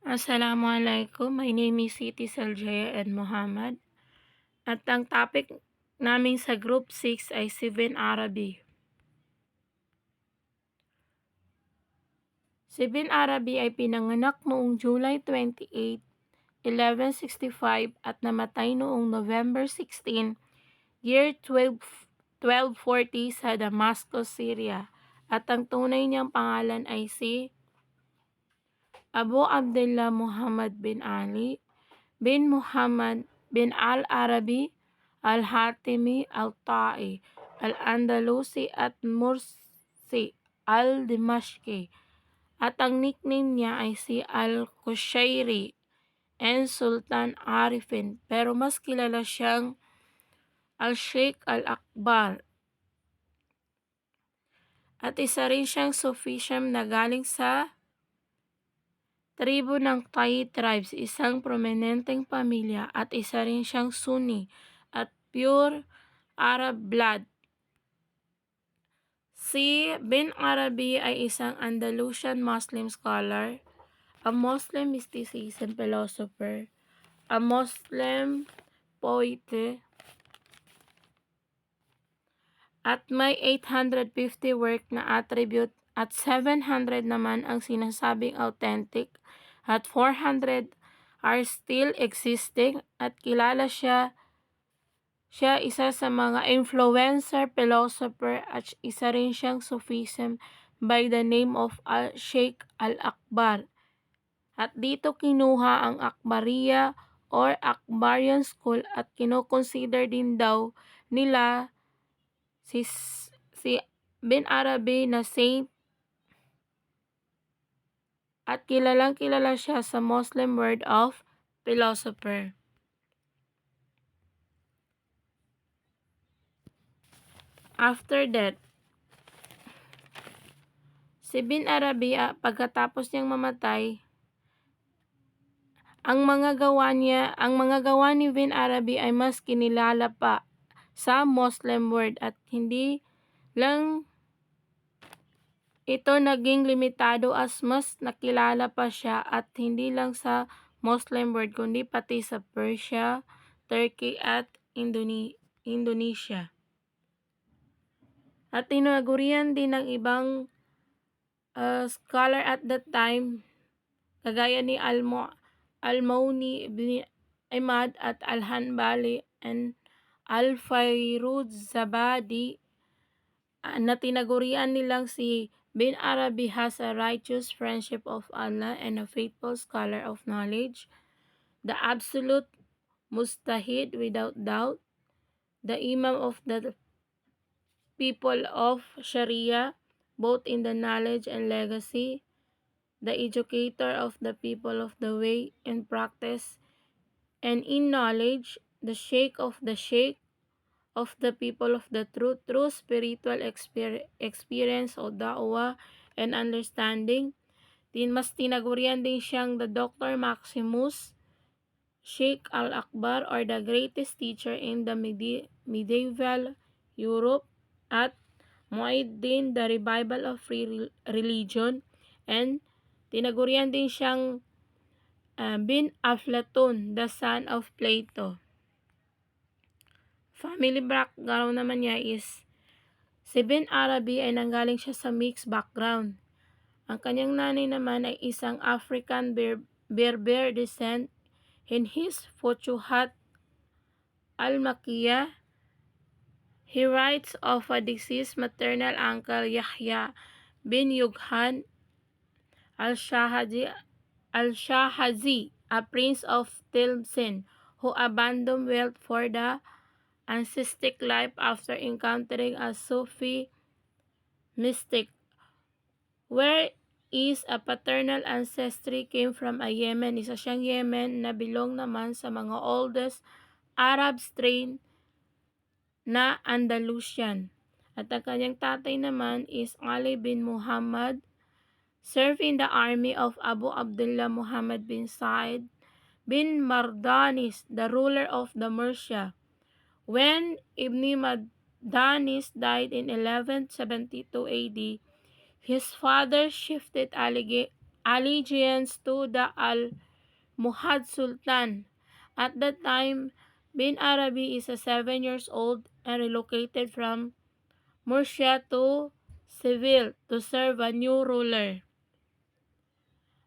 Assalamualaikum. My name is Siti Saljaya and Muhammad. At ang topic namin sa Group 6 ay si Bin Arabi. Si Bin Arabi ay pinanganak noong July 28, 1165 at namatay noong November 16, year 1240 sa Damascus, Syria. At ang tunay niyang pangalan ay si Abu Abdullah Muhammad bin Ali bin Muhammad bin al-Arabi al-Hatimi al-Ta'i al-Andalusi at Mursi al-Dimashqi. At ang nickname niya ay si Al-Qushayri and Sultan Arifin, pero mas kilala siyang Al-Sheikh Al-Akbar. At isa rin siyang Sufism na galing sa tribo ng Tai tribes, isang prominenteng pamilya, at isa rin siyang Sunni at pure Arab blood. Si Bin Arabi ay isang Andalusian Muslim scholar, a Muslim mysticism philosopher, a Muslim poet, at may 850 work na attribute at 700 naman ang sinasabing authentic at 400 are still existing at kilala siya isa sa mga influencer, philosopher at isa rin siyang Sufism by the name of Al-Sheikh Al-Akbar. At dito kinuha ang Akbariya or Akbarian school at kinoconsider din daw nila si Bin Arabi na saint at kilalang kilala siya sa Muslim world of philosopher. After that, si Bin Arabi pagkatapos niyang mamatay, ang mga gawa ni Bin Arabi ay mas kinilala pa sa Muslim world at hindi lang ito naging limitado as mas nakilala pa siya at hindi lang sa Muslim world kundi pati sa Persia, Turkey at Indonesia. At tinagurian din ng ibang scholar at that time kagaya ni Al-Mauni ibn Ahmad at Al-Hanbali and Al-Fairuzabadi na tinagurian nilang si Bin Arabi has a righteous friendship of Allah and a faithful scholar of knowledge, the absolute mustahid without doubt, the imam of the people of Sharia, both in the knowledge and legacy, the educator of the people of the way and practice, and in knowledge, the sheikh of the people of the truth, through spiritual experience o da'wah and understanding. Mas tinagurian din siyang the Dr. Maximus Sheikh Al-Akbar or the greatest teacher in the medieval Europe at Mu'addin, the revival of free religion, and tinagurian din siyang Bin Aflatun, the son of Plato. Family background naman niya is si Bin Arabi ay nanggaling siya sa mixed background. Ang kanyang nanay naman ay isang African Berber descent. In his Futuhat al-Makkiyah, he writes of a deceased maternal uncle Yahya bin Yughan al-Shahazi, a prince of Tilmsin, who abandoned wealth for the ascetic life after encountering a Sufi mystic, where is a paternal ancestry came from a Yemen. Isa siyang Yemen na belong naman sa mga oldest Arab strain na Andalusian. At ang kanyang tatay naman is Ali bin Muhammad, served in the army of Abu Abdullah Muhammad bin Sa'id bin Mardanis, the ruler of the Murcia. When Ibn Mardanis died in 1172 AD, his father shifted allegiance to the Al-Muhad Sultan. At that time, bin Arabi is 7 years old and relocated from Murcia to Seville to serve a new ruler.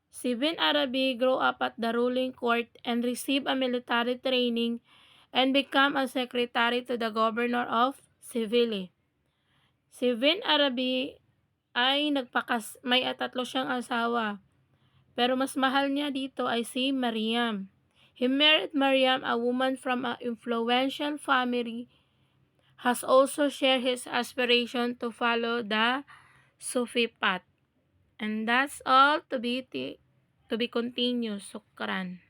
Si bin Arabi grew up at the ruling court and received a military training and became a secretary to the governor of Seville. Si bin Arabi ay may tatlo siyang asawa, pero mas mahal niya dito ay si Mariam. He married Mariam, a woman from an influential family, has also shared his aspiration to follow the Sufi path. And that's all to be continued. Sukran.